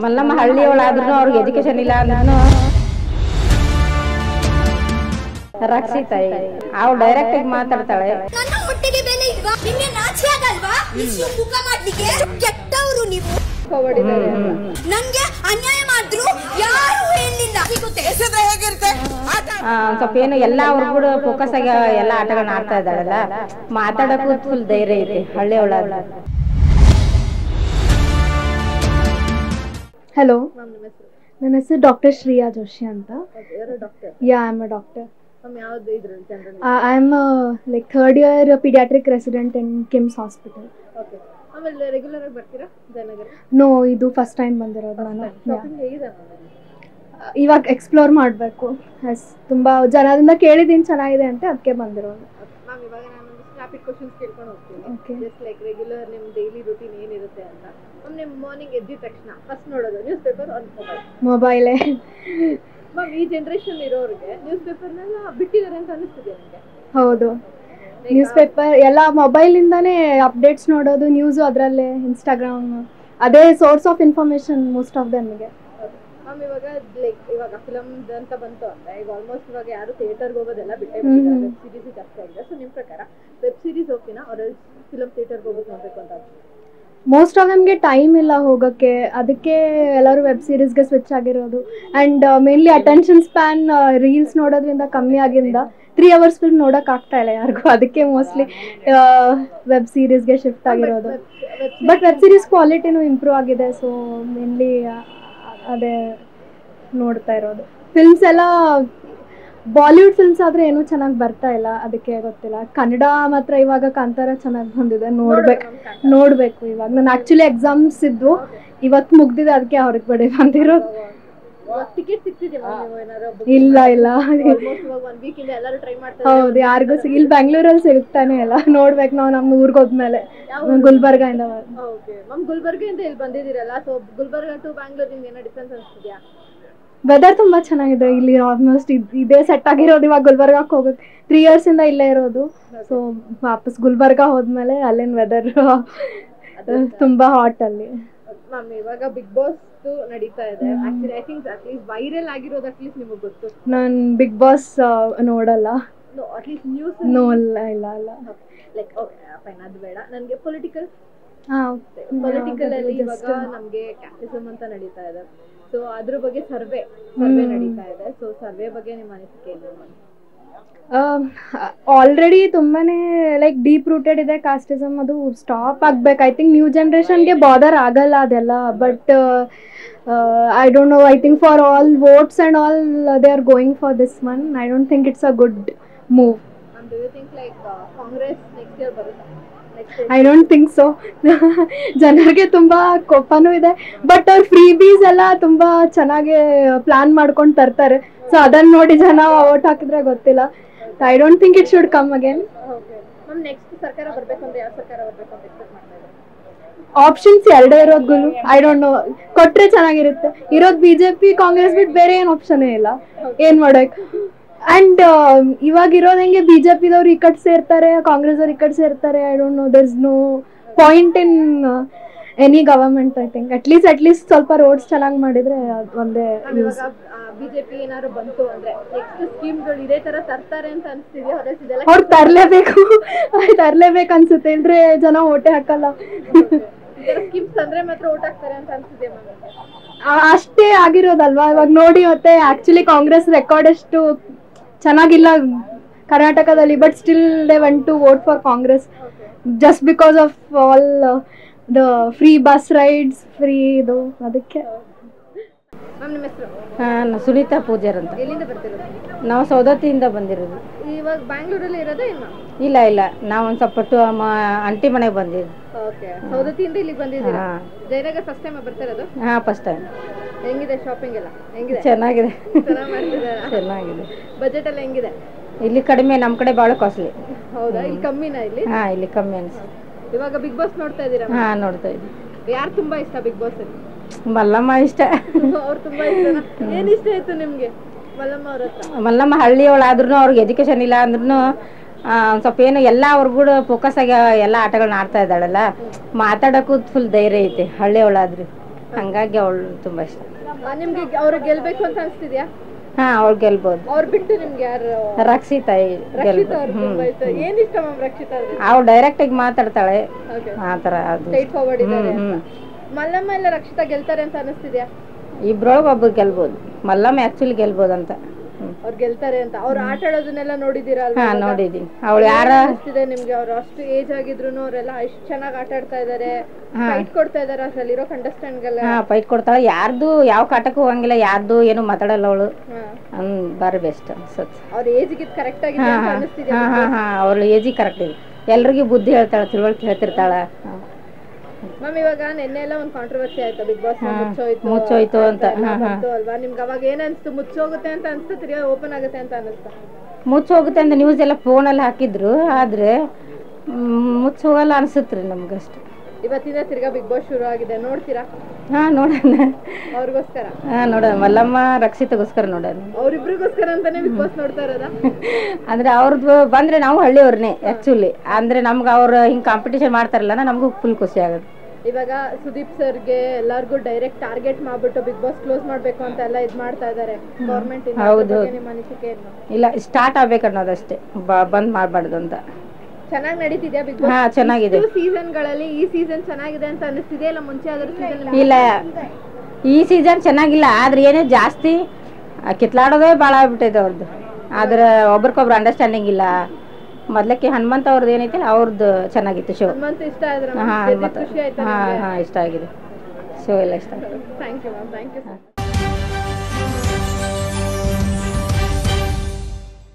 ಮಲ್ಲಮ್ಮ ಹಳ್ಳಿಯವಳಾದ್ರೂ ಅವ್ರಿಗೆ ಎಜುಕೇಶನ್ ಇಲ್ಲ ಅಂದ್ರೂ ರಕ್ಷಿತ ಅವ್ರು ಡೈರೆಕ್ಟ್ ಆಗಿ ಮಾತಾಡ್ತಾಳೆ. ನನ್ನ ಹೊಟ್ಟೆಗೆ ಬೆಲೆ ಇಲ್ವಾ? ನಿಮಗೆ ನಾಚಿಕೆ ಆಗಲ್ವಾ? ಇಷ್ಟು ಮುಖ ಮಾಡ್ಲಿಕ್ಕೆ ಕೆಟ್ಟವರು ನೀವು. ನಂಗೆ ಅನ್ಯಾಯ ಮಾಡಿದ್ರು ಯಾರು ಹೇಳಿಲ್ಲ. ಸ್ವಲ್ಪ ಏನು ಎಲ್ಲ ಅವ್ರು ಕೂಡ ಫೋಕಸ್ ಆಗಿ ಎಲ್ಲ ಆಟಗಳನ್ನ ಆಡ್ತಾ ಇದ್ದಾಳಲ್ಲ, ಮಾತಾಡಕ್ಕೂ ಫುಲ್ ಧೈರ್ಯ ಐತಿ ಹಳ್ಳಿಯವಳಾದ. ಹಲೋ, ನನ್ನ ಹೆಸರು ಡಾಕ್ಟರ್ ಶ್ರೇಯಾ ಜೋಶಿ ಅಂತ. Yeah, I am a doctor. I am like third year pediatric resident in KIMS hospital. Okay. ಆಮೇಲೆ ರೆಗ್ಯುಲರ್ ಆಗಿ ಬರ್ತೀರಾ ಜಯನಗರ? ನೋ, ಇದು ಫಸ್ಟ್ ಟೈಮ್ ಬಂದಿರೋದು ನಾನು. ಇವಾಗ ಎಕ್ಸ್ಪ್ಲೋರ್ ಮಾಡಬೇಕು. ತುಂಬಾ ಜನರಿಂದ ಕೇಳಿದ್ದೀನಿ ಚೆನ್ನಾಗಿದೆ ಅಂತ, ಅದಕ್ಕೆ ಬಂದಿರೋದು. ಮ್ಯಾಮ್, ಇವಾಗ ನಾನು ಸ್ಟ್ಯಾಪಿಡ್ ಕ್ವೆಶ್ಚನ್ಸ್ ಕೇಳ್ಕೊಂಡು ಹೋಗ್ತೀನಿ. ಓಕೆ. ಜಸ್ಟ್ ಲೈಕ್ ರೆಗ್ಯುಲರ್ ನಿಮ್ಮ ಡೈಲಿ ರೂಟೀನ್ ಏನಿರುತ್ತೆ ಅಂತ. ಮ್ಯಾಮ್, ನಿಮ್ಮ ಮಾರ್ನಿಂಗ್ ಎದ್ದಿದ ತಕ್ಷಣ ಫಸ್ಟ್ ನೋಡೋದು ನ್ಯೂಸ್ ಪೇಪರ್ ಆನ್ ಮೊಬೈಲ್? ಮೊಬೈಲೇ. ಮ್ಯಾಮ್, ಈ ಜನರೇಷನ್ ಇರೋರಿಗೆ ನ್ಯೂಸ್ ಪೇಪರ್ನೆಲ್ಲ ಬಿಟ್ಟಿದ್ದಾರೆ ಅಂತ ಅನಿಸ್ತಿದೆ ನನಗೆ. ಹೌದು, ನ್ಯೂಸ್ ಪೇಪರ್ ಎಲ್ಲ ಮೊಬೈಲಿಂದಾನೇ ಅಪ್ಡೇಟ್ಸ್ ನೋಡೋದು, ನ್ಯೂಸು ಅದರಲ್ಲೇ, ಇನ್ಸ್ಟಾಗ್ರಾಮ್ ಅದೇ source of information most of ದಮ್ಗೆ. ಮ್ಯಾಮ್, ಇವಾಗ ಫಿಲಮ್ ಅಂತ ಬಂತು ಅಂದ್ರೆ ಈಗ ಆಲ್ಮೋಸ್ಟ್ ಇವಾಗ ಯಾರು ಥಿಯೇಟರ್ಗೆ ಹೋಗೋದೆಲ್ಲ ಬಿಟ್ಟೇ ಬಿಟ್ಟಿದ್ದಾರೆ. ವೆಬ್ ಸೀರೀಸ್ ಜಾಸ್ತಿ ಆಗಿದೆ. ಸೊ ನಿಮ್ಮ ಪ್ರಕಾರ ವೆಬ್ ಸೀರೀಸ್ ಓಕೆನಾ ಅವ್ರ ಫಿಲಮ್ ಥಿಯೇಟರ್ಗೆ ಹೋಗೋದು ನೋಡ್ಬೇಕು ಅಂತ? ಮೋಸ್ಟ್ ಆಫ್ ನಮಗೆ ಟೈಮ್ ಇಲ್ಲ ಹೋಗೋಕ್ಕೆ, ಅದಕ್ಕೆ ಎಲ್ಲರೂ ವೆಬ್ ಸೀರೀಸ್ಗೆ ಸ್ವಿಚ್ ಆಗಿರೋದು. And mainly attention span reels ನೋಡೋದ್ರಿಂದ ಕಮ್ಮಿ ಆಗಿಂದ 3 hours ಫಿಲ್ಮ್ ನೋಡೋಕೆ ಆಗ್ತಾ ಇಲ್ಲ ಯಾರಿಗೂ, ಅದಕ್ಕೆ ಮೋಸ್ಟ್ಲಿ ವೆಬ್ ಸೀರೀಸ್ಗೆ ಶಿಫ್ಟ್ ಆಗಿರೋದು. ಬಟ್ ವೆಬ್ ಸೀರೀಸ್ ಕ್ವಾಲಿಟಿನೂ ಇಂಪ್ರೂವ್ ಆಗಿದೆ. ಸೊ ಮೇನ್ಲಿ ಅದೇ ನೋಡ್ತಾ ಇರೋದು. ಫಿಲ್ಮ್ಸ್ ಎಲ್ಲ ಬಾಲಿವುಡ್ ಫಿಲ್ಮ್ಸ್ ಆದರೆ ಏನೂ ಚೆನ್ನಾಗಿ ಬರ್ತಾ ಇಲ್ಲ, ಅದಕ್ಕೆ ಗೊತ್ತಿಲ್ಲ. ಕನ್ನಡ ಮಾತ್ರ ಇವಾಗ ಕಾಂತಾರ ಚೆನ್ನಾಗಿ ಬಂದಿದೆ, ನೋಡಬೇಕು. ಇವಾಗ ನಾನು ಆ್ಯಕ್ಚುಲಿ ಎಕ್ಸಾಮ್ಸ್ ಇದ್ವು, ಇವತ್ತು ಮುಗ್ದಿದೆ, ಅದಕ್ಕೆ ಅವ್ರಿಗೆ ಬಡೆ ಬಂದಿರೋದು. ಟಿಕೆಟ್ ಸಿಗ್ತಿದೆ? ಇಲ್ಲ, ಎಲ್ಲರೂ ಟ್ರೈ ಮಾಡ್ತಾರೆ. ಹೌದು, ಯಾರಿಗೂ ಇಲ್ಲಿ ಬೆಂಗಳೂರಲ್ಲಿ ಸಿಗ್ತಾನೆ ಇಲ್ಲ. ನೋಡ್ಬೇಕು ನಾವು ನಮ್ಮ ಊರಿಗೆ ಹೋದ್ಮೇಲೆ. ಗುಲ್ಬರ್ಗಾಯಿಂದ. ಮ್ಯಾಮ್, ಗುಲ್ಬರ್ಗಿಂದ ಇಲ್ಲಿ ಬಂದಿದ್ದೀರಲ್ಲ, ಸೊ ಗುಲ್ಬರ್ಗ ಟು ಬ್ಯಾಂಗ್ಳೂರಿಂದ ಏನೋ ಡಿಫ್ರೆನ್ಸ್ ಅನಿಸ್ತಿದ್ಯಾ? ವೆದರ್ ತುಂಬ ಚೆನ್ನಾಗಿದೆ ಇಲ್ಲಿ. ಆಲ್ಮೋಸ್ಟ್ ಇದೇ ಸೆಟ್ ಆಗಿರೋದು. ಇವಾಗ ಗುಲ್ಬರ್ಗಕ್ಕೆ ಹೋಗೋದು 3 years ಇಂದ ಇಲ್ಲೇ ಇರೋದು. ಸೊ ವಾಪಸ್ ಗುಲ್ಬರ್ಗ ಹೋದ್ಮೇಲೆ ಅಲ್ಲಿನ ವೆದರ್ ತುಂಬ ಹಾಟ್ ಅಲ್ಲಿ. ಮ್ಯಾಮ್, ಇವಾಗ ಬಿಗ್ ಬಾಸ್ ನಡೀತಾ ಇದೆ. Actually I think at least viral ಆಗಿರೋದು ಅಟ್ಲೀಸ್ಟ್ ನಿಮಗೆ ಗೊತ್ತು. ನಾನು ಬಿಗ್ ಬಾಸ್ ನೋಡಲ್ಲ. ಅಟ್ಲೀಸ್ಟ್ ನ್ಯೂಸ್ ಇಲ್ಲ. ಲೈಕ್ ಓಕೆ ಫೈನ್, ಅದು ಬೇಡ. ನನಗೆ ಪೊಲಿಟಿಕಲ್ ಅಲ್ಲಿ ಇವಾಗ ನಮಗೆ ಕ್ಯಾಪಿಸಮ್ ಅಂತ ನಡೀತಾ ಇದೆ. ಸೊ ಅದ್ರ ಬಗ್ಗೆ ಸರ್ವೆ ನಡೀತಾ ಇದೆ. ಸೊ ಸರ್ವೆ ಬಗ್ಗೆ ನಿಮ್ಮ ಅನಿಸಿಕೆ ಏನು? ಆಲ್ರೆಡಿ ತುಂಬಾನೇ ಲೈಕ್ ಡೀಪ್ ರೂಟೆಡ್ ಇದೆ ಕಾಸ್ಟಿಸಮ್. ಅದು ಸ್ಟಾಪ್ ಆಗ್ಬೇಕು. ಐ ಥಿಂಕ್ ನ್ಯೂ ಜನ್ರೇಷನ್ಗೆ ಬಾದರ್ ಆಗಲ್ಲ ಅದೆಲ್ಲ. But I don't know, I think for all votes and all they are going for this one. I don't think it's a good move. Do you think like Congress next year ಬರುತ್ತೆ? I don't think so. ಜನರಿಗೆ ತುಂಬ ಕೋಪನೂ ಇದೆ, but ಅವ್ರ free ಬೀಸ್ ಎಲ್ಲ ತುಂಬ ಚೆನ್ನಾಗಿ plan ಮಾಡ್ಕೊಂಡು ತರ್ತಾರೆ. ಸೊ ಅದನ್ನ ನೋಡಿ ಜನ ವೋಟ್ ಹಾಕಿದ್ರೆ ಗೊತ್ತಿಲ್ಲ. I don't think it should come again. Ma'am, next ಸರ್ಕಾರ ಬರಬೇಕು ಅಂದ್ರೆ ಯಾವ ಸರ್ಕಾರ ಬರಬೇಕು ಅಂತ ಎಕ್ಸ್ಪೆಕ್ಟ್ ಮಾಡ್ತಾ ಇದ್ದಾರೆ? ಆಪ್ಷನ್ಸ್ ಎರಡೇ ಇರೋದು ಗುರು. ಐ ಡೋಂಟ್ ನೋ, ಕೊಟ್ರೆ ಚೆನ್ನಾಗಿರುತ್ತೆ. ಇರೋದು ಬಿಜೆಪಿ ಕಾಂಗ್ರೆಸ್ ಬಿಟ್ಟು ಬೇರೆ ಏನು ಆಪ್ಷನ್ನೇ ಇಲ್ಲ. ಏನ್ ಮಾಡಕ್? ಅಂಡ್ ಇವಾಗ ಇರೋದು ಹೆಂಗೆ, ಬಿಜೆಪಿದವ್ರು ಈ ಕಡೆ ಸೇರ್ತಾರೆ, ಕಾಂಗ್ರೆಸ್ ಅವ್ರು ಈ ಕಡೆ ಸೇರ್ತಾರೆ. I don't know, there is no point in any government. I think at least ಸ್ವಲ್ಪ ರೋಡ್ಸ್ ಚೆನ್ನಾಗಿ ಮಾಡಿದ್ರೆ ಒಂದೇ ಯೂಸ್. ಬಿಜೆಪಿ ಏನಾದ್ರು ಬಂತು ಅಂದ್ರೆ ನೆಕ್ಸ್ಟ್ ಸ್ಕೀಮ್ಗಳು ಇದೇ ತರ ತರ್ತಾರೆ ಅಂತ ಅನ್ಸ್ತಿದ್ಯಾ? ಅವ್ರು ತರ್ಲೇಬೇಕು ಅನ್ಸುತ್ತೆ, ಇಲ್ದ್ರೆ ಜನ ಓಟೆ ಹಾಕಲ್ಲ. ಸ್ಕೀಮ್ಸ್ ಅಂದ್ರೆ ಮಾತ್ರ ಓಟ್ ಹಾಕ್ತಾರೆ ಅಂತ ಅನ್ಸ್ತಿದ್ಯಾ ಮ್ಯಾಮ್? ಅಷ್ಟೇ ಆಗಿರೋದಲ್ವಾ ಇವಾಗ ನೋಡಿ. ಮತ್ತೆ ಆಕ್ಚುಲಿ ಕಾಂಗ್ರೆಸ್ ರೆಕಾರ್ಡ್ ಎಷ್ಟು ಚೆನ್ನಾಗಿಲ್ಲ ಕರ್ನಾಟಕದಲ್ಲಿ, but still they went to vote for Congress just because of all the free bus rides, free ಇದು. ಅದಕ್ಕೆ. ಮ್ಯಾಮ್, ನಿಮ್ಮ ಹೆಸರು? ನಾನು ಸುನೀತಾ ಪೂಜಾರ್ ಅಂತ. ಎಲ್ಲಿಂದ ಬರ್ತಿರೋದು? ನಾವು ಸೌದತ್ತಿಯಿಂದ ಬಂದಿರೋದು. ಇವಾಗ ಬ್ಯಾಂಗ್ಳೂರಲ್ಲಿ ಇರೋದಾ ಏನು? ಇಲ್ಲ, ನಾವು ಒಂದು ಸ್ವಲ್ಪ ಅಂಟಿ ಮನೆಗೆ ಬಂದಿದ್ದು. ಓಕೆ, ಸೌದತ್ತಿಯಿಂದ ಇಲ್ಲಿಗೆ ಬಂದಿದ್ದೀರಾ? ಜಯನಗರ ಫಸ್ಟ್ ಟೈಮ್ ಬರ್ತಿರೋದು? ಹಾಂ, ಫಸ್ಟ್ ಟೈಮ್. ಹೆಂಗಿದೆ ಶಾಪಿಂಗ್ ಎಲ್ಲ? ಹೆಂಗಿದೆ? ಚೆನ್ನಾಗಿದೆ. ಚೆನ್ನಾಗಿ ಮಾಡ್ತಿದ್ದಾರೆ. ಚೆನ್ನಾಗಿದೆ. ಬಜೆಟ್ ಎಲ್ಲ ಹೆಂಗಿದೆ? ಇಲ್ಲಿ ಕಡಿಮೆ, ನಮ್ಮ ಕಡೆ ಭಾಳ ಕಾಸ್ಟ್ಲಿ. ಹೌದಾ? ಇಲ್ಲಿ ಕಮ್ಮಿನಾ? ಇಲ್ಲಿ ಕಮ್ಮಿ ಅನ್ಸುತ್ತೆ. ಇವಾಗ ಬಿಗ್ ಬಾಸ್ ನೋಡ್ತಾ ಇದ್ದೀರಾ? ಹಾಂ, ನೋಡ್ತಾ ಇದ್ದೀವಿ. ಯಾರು ತುಂಬಾ ಇಷ್ಟ ಬಿಗ್ ಬಾಸ್ ಅಲ್ಲಿ? ಮಲ್ಲಮ್ಮ ಇಷ್ಟ. ಅವ್ರು ತುಂಬಾ ಇಷ್ಟನಾ? ಏನ್ ಇಷ್ಟ ಆಯ್ತು ನಿಮ್ಗೆ ಮಲ್ಲಮ್ಮ ಅವ್ರ ಹತ್ರ? ಮಲ್ಲಮ್ಮ ಹಳ್ಳಿಯವಳಾದ್ರೂ ಅವ್ರಿಗೆ ಎಜುಕೇಶನ್ ಇಲ್ಲ ಅಂದ್ರೂ ಸ್ವಲ್ಪ ಏನು ಎಲ್ಲ ಅವ್ರು ಕೂಡ ಫೋಕಸ್ ಆಗಿ ಎಲ್ಲ ಆಟಗಳನ್ನ ಆಡ್ತಾ ಇದ್ದಾಳಲ್ಲ, ಮಾತಾಡೋಕ್ಕೂ ಫುಲ್ ಧೈರ್ಯ ಐತೆ ಹಳ್ಳಿಯವಳಾದ್ರೂ. ಹಂಗಾಗಿ ಅವಳು ತುಂಬಾ ಇಷ್ಟ. ನಿಮ್ಗೆ ಅವ್ರು ಗೆಲ್ಬೇಕು ಅಂತ ಅನ್ಸ್ತಿದ್ಯಾ? ಹಾ, ಅವಳು ಗೆಲ್ಬೋದು. ಅವ್ರು ಬಿಟ್ಟು ನಿಮ್ಗೆ ಯಾರು? ರಕ್ಷಿತಾ ಗೆಲ್ಬೋದು. ಏನ್ ಇಷ್ಟ ಮ್ಯಾಮ್ ರಕ್ಷಿತಾ? ಅವಳು ಡೈರೆಕ್ಟ್ ಆಗಿ ಮಾತಾಡ್ತಾಳೆ, Okay. ಆತರ ಅದು ಸ್ಟ್ರೈಟ್ ಫಾರ್ವರ್ಡ್ ಇದ್ದಾರೆ. ಮಲ್ಲಮ್ಮ ಇಲ್ಲ ರಕ್ಷಿತಾ ಗೆಲ್ತಾರೆ ಅಂತ ಅನಿಸ್ತಿದ್ಯಾ? ಇಬ್ರೊಳಗೆ ಒಬ್ಬ ಗೆಲ್ಬೋದು. ಮಲ್ಲಮ್ಮ ಆಕ್ಚುಲಿ ಗೆಲ್ಬೋದು ಅಂತ. ಅವ್ರು ಗೆಲ್ತಾರೆ ಅಂತ. ಅವ್ರು ಆಟ ಆಡೋದನ್ನೆಲ್ಲ ನೋಡಿದೀರಾ ಅಲ್ವಾ? ಹಾ, ನೋಡಿದೀನಿ. ಅವಳು ಯಾರ ಅನಿಸ್ತಿದೆ ನಿಮ್ಗೆ? ಅವ್ರು ಅಷ್ಟು ಏಜ್ ಆಗಿದ್ರು ಅವರೆಲ್ಲ ಎಷ್ಟು ಚೆನ್ನಾಗಿ ಆಟ ಆಡ್ತಾ ಇದಾರೆ, ಫೈಟ್ ಕೊಡ್ತಾ ಇದಾರೆ ಅದ್ರಲ್ಲಿರೋ ಕಂಟೆಸ್ಟೆಂಟ್ಗೆಲ್ಲ. ಹಾ, ಫೈಟ್ ಕೊಡ್ತಾಳೆ. ಯಾರ್ದು ಯಾವ ಕಾಟಕ್ಕೂ ಹೋಗಂಗಿಲ್ಲ, ಯಾರ್ದು ಏನು ಮಾತಾಡಲ್ಲ ಅವಳು. ಬಾರಿ ಬೆಸ್ಟ್ ಅನ್ಸುತ್ತೆ. ಅವ್ರ ಏಜ್ಗೆ ಕರೆಕ್ಟ್ ಆಗಿದೆ ಅಂತ ಅನಿಸ್ತಿದ್ಯಾ? ಹಾ, ಅವಳು ಏಜಿಗೆ ಕರೆಕ್ಟ್ ಇದೆ. ಎಲ್ರಿಗೂ ಬುದ್ಧಿ ಹೇಳ್ತಾಳೆ, ತಿಳುವಳಿಕೆ ಹೇಳ್ತಿರ್ತಾಳ. ಮ್ಯಾಮ್, ಇವಾಗ ನಿನ್ನೆ ಎಲ್ಲ ಒಂದು ಕಾಂಟ್ರವರ್ಸಿ ಆಯ್ತು, ಬಿಗ್ ಬಾಸ್ ಮುಚ್ಚೋಯ್ತು ಅಂತ ಅಲ್ವಾ? ನಿಮ್ಗೆ ಅವಾಗ ಏನ್ ಅನ್ಸ್ತು? ಮುಚ್ಚೋಗುತ್ತೆ ಅಂತ ಅನ್ಸ್ತು, ತಿರ್ಗಾ ಓಪನ್ ಆಗುತ್ತೆ ಅಂತ ಅನಿಸ್ತಾ? ಮುಚ್ಚೋಗುತ್ತೆ ಅಂತ ನ್ಯೂಸ್ ಎಲ್ಲ ಫೋನಲ್ಲಿ ಹಾಕಿದ್ರು, ಆದ್ರೆ ಮುಚ್ಚೋಗಲ್ಲ ಅನ್ಸುತ್ರಿ ನಮ್ಗಷ್ಟು. ಇವತ್ತಿನ ತಿರ್ಗಾ ಬಿಗ್ ಬಾಸ್ ಶುರು ಆಗಿದೆ, ನೋಡ್ತೀರಾ? ಹಾ, ನೋಡೋಣ. ಅವ್ರಿಗೋಸ್ಕರ? ಹಾ, ನೋಡೋಣ. ಮಲ್ಲಮ್ಮ ರಕ್ಷಿತಗೋಸ್ಕರ ನೋಡೋಣ. ಅವ್ರಿಬ್ರಿಗೋಸ್ಕರ ಅಂತಾನೆ ಬಿಗ್ ಬಾಸ್ ನೋಡ್ತಾ ಇರೋದ? ಅಂದ್ರೆ ಅವ್ರದ್ದು ಬಂದ್ರೆ ನಾವು ಹಳ್ಳಿಯವ್ರನ್ನೇ ಆಕ್ಚುಲಿ. ಅಂದ್ರೆ ನಮ್ಗೆ ಅವ್ರು ಹಿಂಗ್ ಕಾಂಪಿಟೇಷನ್ ಮಾಡ್ತಾರಲ್ಲ, ನಮಗೂ ಫುಲ್ ಖುಷಿ ಆಗುತ್ತೆ. ಇವಾಗ ಸುದೀಪ್ ಸರ್ಗೆ ಎಲ್ಲಾರ್ಗು ಡೈರೆಕ್ಟ್ ಟಾರ್ಗೆಟ್ ಮಾಡ್ಬಿಟ್ಟು ಬಿಗ್ ಬಾಸ್ ಕ್ಲೋಸ್ ಮಾಡ್ಬೇಕು ಅಂತ ಎಲ್ಲ ಇದ್ ಮಾಡ್ತಾ ಇದಾರೆ ಗೌರ್ಮೆಂಟ್. ಹೌದು. ನಿಮ್ಮ ಅನಿಸಿಕೆ ಏನು? ಇಲ್ಲ, ಸ್ಟಾರ್ಟ್ ಆಗ್ಬೇಕು ಅನ್ನೋದಷ್ಟೇ, ಬಂದ್ ಮಾಡ್ಬಾರ್ದು ಅಂತ. ಚೆನ್ನಾಗಿ ನಡೀತಿದ್ಯಾ ಬಿಗ್ ಬಾಸ್? ಹಾ, ಚೆನ್ನಾಗಿದೆ. ಸೀಸನ್ ಗಳಲ್ಲಿ ಈ ಸೀಸನ್ ಚೆನ್ನಾಗಿದೆ ಅಂತ ಅನಿಸ್ತಿದೆ ಇಲ್ಲ ಮುಂಚೆ ಆದ್ರೂ ಸೀಸನ್? ಇಲ್ಲ, ಈ ಸೀಸನ್ ಚೆನ್ನಾಗಿಲ್ಲ. ಆದ್ರೆ ಏನೇ ಜಾಸ್ತಿ ಕಿತ್ಲಾಡೋದೇ ಭಾಳ ಆಗ್ಬಿಟ್ಟೈತೆ ಅವ್ರದ್ದು. ಆದ್ರೆ ಒಬ್ರಿಗೊಬ್ರು ಅಂಡರ್ಸ್ಟ್ಯಾಂಡಿಂಗ್ ಇಲ್ಲ. ಮೊದ್ಲಕ್ಕೆ ಹನುಮಂತ ಅವ್ರದ್ದು ಏನೈತೆ ಅವ್ರದ್ದು ಚೆನ್ನಾಗಿತ್ತು ಶೋ. ಇಷ್ಟ ಆದ್ರೆ ಹಾ, ಇಷ್ಟ ಆಗಿದೆ ಶೋ ಎಲ್ಲ ಇಷ್ಟ ಆಗಿದೆ. Thank you ma'am. Thank you.